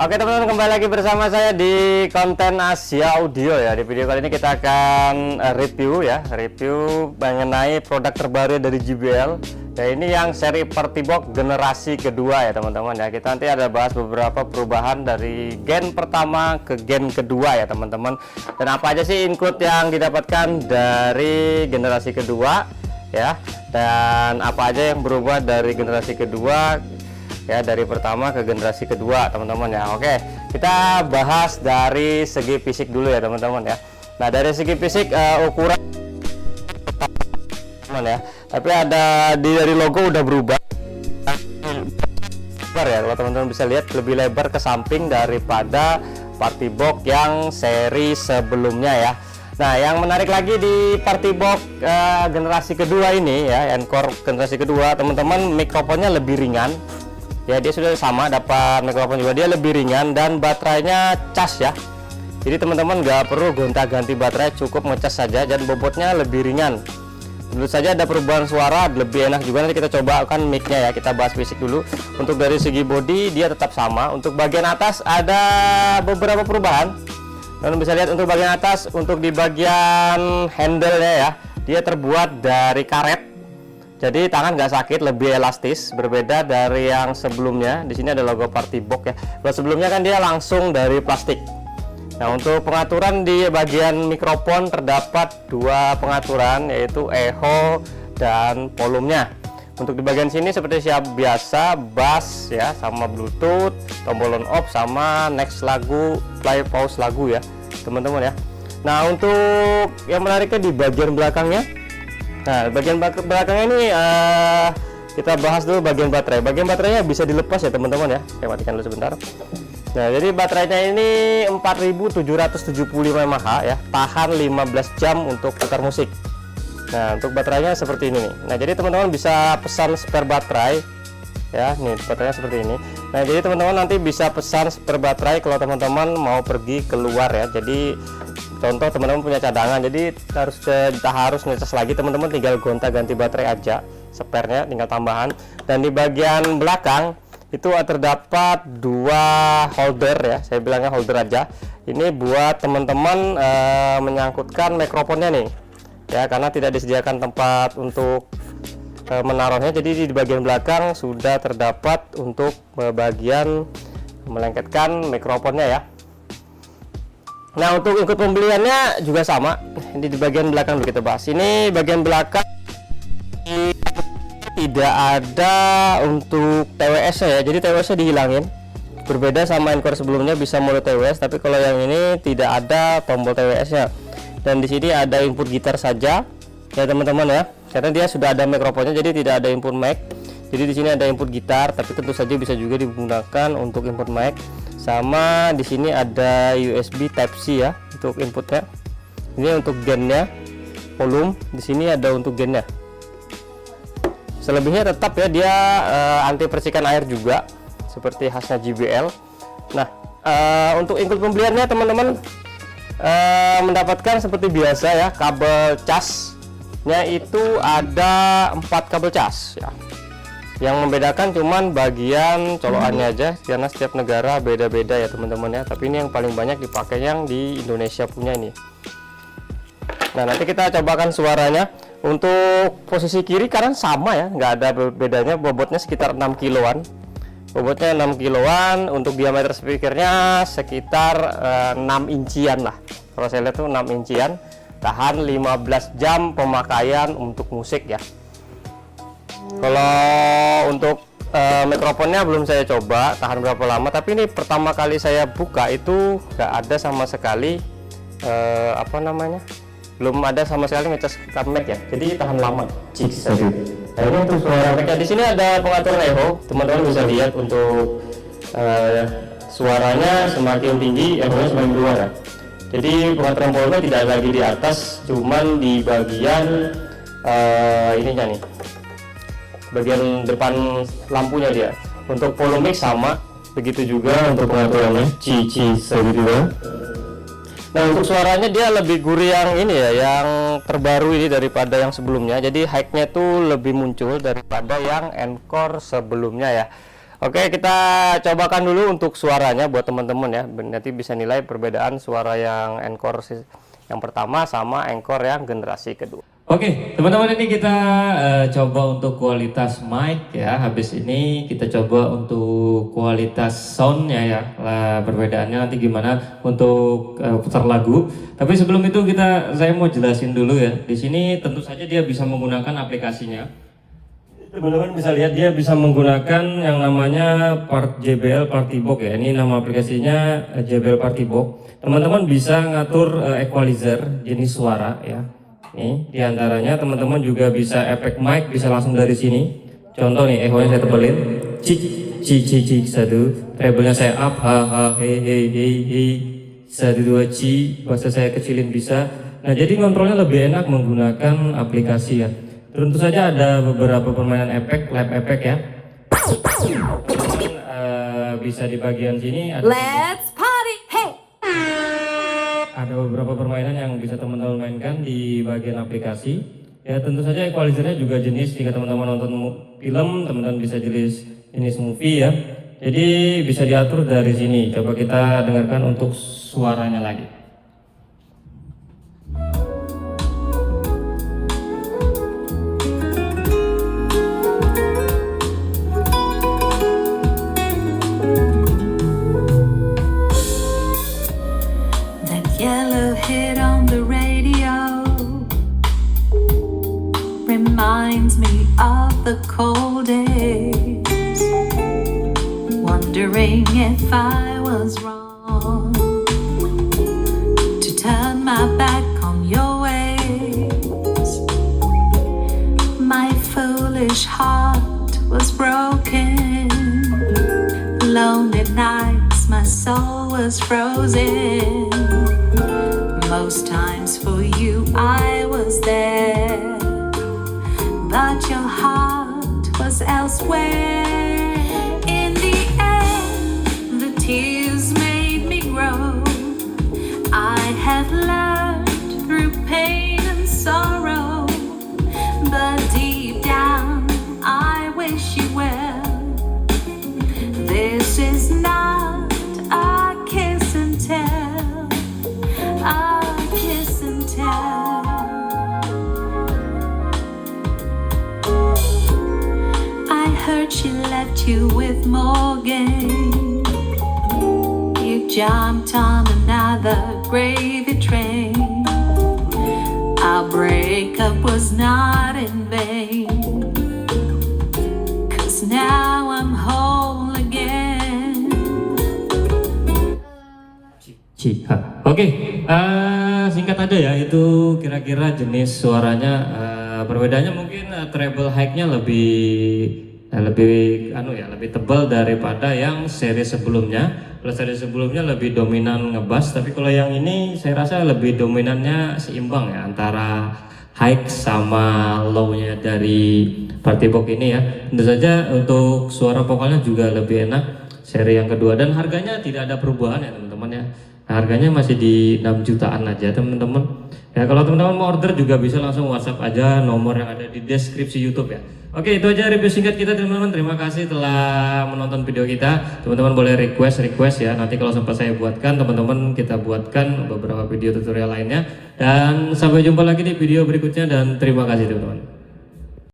Oke teman-teman, kembali lagi bersama saya di konten Asia Audio ya. Di video kali ini kita akan review mengenai produk terbaru dari JBL. Ya, ini yang seri Partibox generasi kedua ya teman-teman ya. Kita nanti ada bahas beberapa perubahan dari gen pertama ke gen kedua ya teman-teman. Dan apa aja sih include yang didapatkan dari generasi kedua ya. Dan apa aja yang berubah dari generasi kedua ya, dari pertama ke generasi kedua teman-teman ya. Oke, kita bahas dari segi fisik dulu ya teman-teman ya. Nah, dari segi fisik ukuran teman ya, tapi ada dari logo udah berubah lebar ya. Kalau teman-teman bisa lihat, lebih lebar ke samping daripada Partibox yang seri sebelumnya ya. Nah, yang menarik lagi di Partibox generasi kedua ini ya, Encore generasi kedua teman-teman, mikrofonnya lebih ringan ya. Dia sudah sama dapat mikrofon juga, dia lebih ringan dan baterainya cas ya. Jadi teman-teman nggak perlu gonta-ganti baterai, cukup ngecas saja, dan bobotnya lebih ringan. Tentu saja ada perubahan suara, lebih enak juga. Nanti kita coba kan mic-nya ya, kita bahas fisik dulu. Untuk dari segi body dia tetap sama. Untuk bagian atas ada beberapa perubahan. Dan bisa lihat untuk bagian atas, untuk di bagian handle-nya ya, dia terbuat dari karet. Jadi tangan nggak sakit, lebih elastis, berbeda dari yang sebelumnya. Di sini ada logo Partibox ya. Kalau sebelumnya kan dia langsung dari plastik. Nah, untuk pengaturan di bagian mikrofon terdapat dua pengaturan, yaitu echo dan volumenya. Untuk di bagian sini seperti biasa, bass ya, sama Bluetooth, tombol on off, sama next lagu, play pause lagu ya teman-teman ya. Nah, untuk yang menariknya di bagian belakangnya. Nah, bagian belakangnya ini kita bahas dulu bagian baterai. Bagian baterainya bisa dilepas ya teman-teman ya. Saya matikan dulu sebentar. Nah, jadi baterainya ini 4775 mAh ya, tahan 15 jam untuk putar musik. Nah, untuk baterainya seperti ini nih. Nah, jadi teman-teman bisa pesan spare baterai ya. Nih, baterainya seperti ini. Nah, jadi teman-teman nanti bisa pesan spare baterai kalau teman-teman mau pergi keluar ya. Jadi contoh teman-teman punya cadangan, jadi harus ngecas lagi, teman-teman tinggal gonta-ganti baterai aja, spare-nya tinggal tambahan. Dan di bagian belakang itu terdapat dua holder ya, saya bilangnya holder aja. Ini buat teman-teman menyangkutkan mikrofonnya nih ya, karena tidak disediakan tempat untuk menaruhnya. Jadi di bagian belakang sudah terdapat untuk bagian melengketkan mikrofonnya ya. Nah, untuk ikut pembeliannya juga sama. Ini di bagian belakang dulu kita bahas. Ini bagian belakang tidak ada untuk TWS ya. Jadi TWS nya dihilangin. Berbeda sama Encore sebelumnya bisa mode TWS, tapi kalau yang ini tidak ada tombol TWS nya. Dan di sini ada input gitar saja ya teman-teman ya. Karena dia sudah ada mikrofonnya, jadi tidak ada input mic. Jadi di sini ada input gitar, tapi tentu saja bisa juga digunakan untuk input mic. Sama di sini ada USB Type C ya untuk inputnya. Ini untuk gennya, volume. Di sini ada untuk gennya. Selebihnya tetap ya, dia anti percikan air juga seperti khasnya JBL. Nah, untuk include pembeliannya teman-teman mendapatkan seperti biasa ya, kabel casnya itu ada 4 kabel cas ya. Yang membedakan cuman bagian colokannya aja, karena setiap negara beda-beda ya teman-teman ya. Tapi ini yang paling banyak dipakai yang di Indonesia punya ini. Nah, nanti kita cobakan suaranya. Untuk posisi kiri kanan sama ya, nggak ada bedanya. Bobotnya sekitar 6 kiloan. Bobotnya 6 kiloan. Untuk diameter speakernya sekitar 6 incian lah. Kalau saya lihat tuh 6 incian. Tahan 15 jam pemakaian untuk musik ya. Kalau untuk mikrofonnya belum saya coba tahan berapa lama, tapi ini pertama kali saya buka itu nggak ada sama sekali belum ada sama sekali ngecas mic ya, jadi tahan lama. Nah, ini untuk suara mic-nya. Di sini ada pengaturan echo, teman-teman bisa lihat. Untuk suaranya semakin tinggi, echo-nya semakin keluar ya. Jadi pengaturan volume tidak lagi di atas, cuman di bagian ininya nih, bagian depan lampunya dia. Untuk volume sama, begitu juga untuk pengaturannya segitu. Nah, untuk suaranya dia lebih gurih yang ini ya, yang terbaru ini daripada yang sebelumnya. Jadi high-nya tuh lebih muncul daripada yang Encore sebelumnya ya. Oke, kita cobakan dulu untuk suaranya buat teman-teman ya. Nanti bisa nilai perbedaan suara yang Encore yang pertama sama Encore yang generasi kedua. Oke, teman-teman, ini kita coba untuk kualitas mic ya. Habis ini kita coba untuk kualitas soundnya ya. Perbedaannya nanti gimana untuk putar lagu. Tapi sebelum itu saya mau jelasin dulu ya. Di sini tentu saja dia bisa menggunakan aplikasinya. Teman-teman bisa lihat dia bisa menggunakan yang namanya JBL Party Box ya. Ini nama aplikasinya JBL Party Box. Teman-teman bisa ngatur equalizer jenis suara ya. Nih, diantaranya teman-teman juga bisa efek mic, bisa langsung dari sini. Contoh nih, echonya saya tebelin, cik cik cik cik satu, treble-nya saya up, ha ha he he he he, satu dua ci, bahasa saya kecilin bisa. Nah, jadi kontrolnya lebih enak menggunakan aplikasi ya. Tentu saja ada beberapa permainan efek, live efek ya. Bisa di bagian sini ada. Let's party, hey. Ada beberapa permainan yang bisa teman-teman mainkan di bagian aplikasi. Ya tentu saja equalizernya juga jenis jika teman-teman nonton film, teman-teman bisa jenis movie ya. Jadi bisa diatur dari sini. Coba kita dengarkan untuk suaranya lagi. Yellow hit on the radio reminds me of the cold days, wondering if I was wrong to turn my back on your ways. My foolish heart was broken, lonely nights my soul was frozen. Most times for you I was there, but your heart was elsewhere. In the end, the tears made me grow. I have learned through pain and sorrow, but deep down I wish you well. This is not a kiss and tell, a kiss and tell. I heard she left you with Morgan. You jumped on another gravy train. Our breakup was not in vain, 'cause now I'm whole again. Oke, singkat aja ya, itu kira-kira jenis suaranya. Perbedaannya mungkin treble high-nya lebih tebal daripada yang seri sebelumnya. Kalau seri sebelumnya lebih dominan ngebass, tapi kalau yang ini saya rasa lebih dominannya seimbang ya antara high sama low-nya dari Party Box ini ya. Tentu saja untuk suara vokalnya juga lebih enak seri yang kedua, dan harganya tidak ada perubahan ya teman-teman ya. Harganya masih di 6 jutaan aja teman-teman. Ya kalau teman-teman mau order juga bisa langsung WhatsApp aja nomor yang ada di deskripsi YouTube ya. Oke, itu aja review singkat kita teman-teman. Terima kasih telah menonton video kita. Teman-teman boleh request ya. Nanti kalau sempat saya buatkan, teman-teman kita buatkan beberapa video tutorial lainnya. Dan sampai jumpa lagi di video berikutnya, dan terima kasih teman-teman.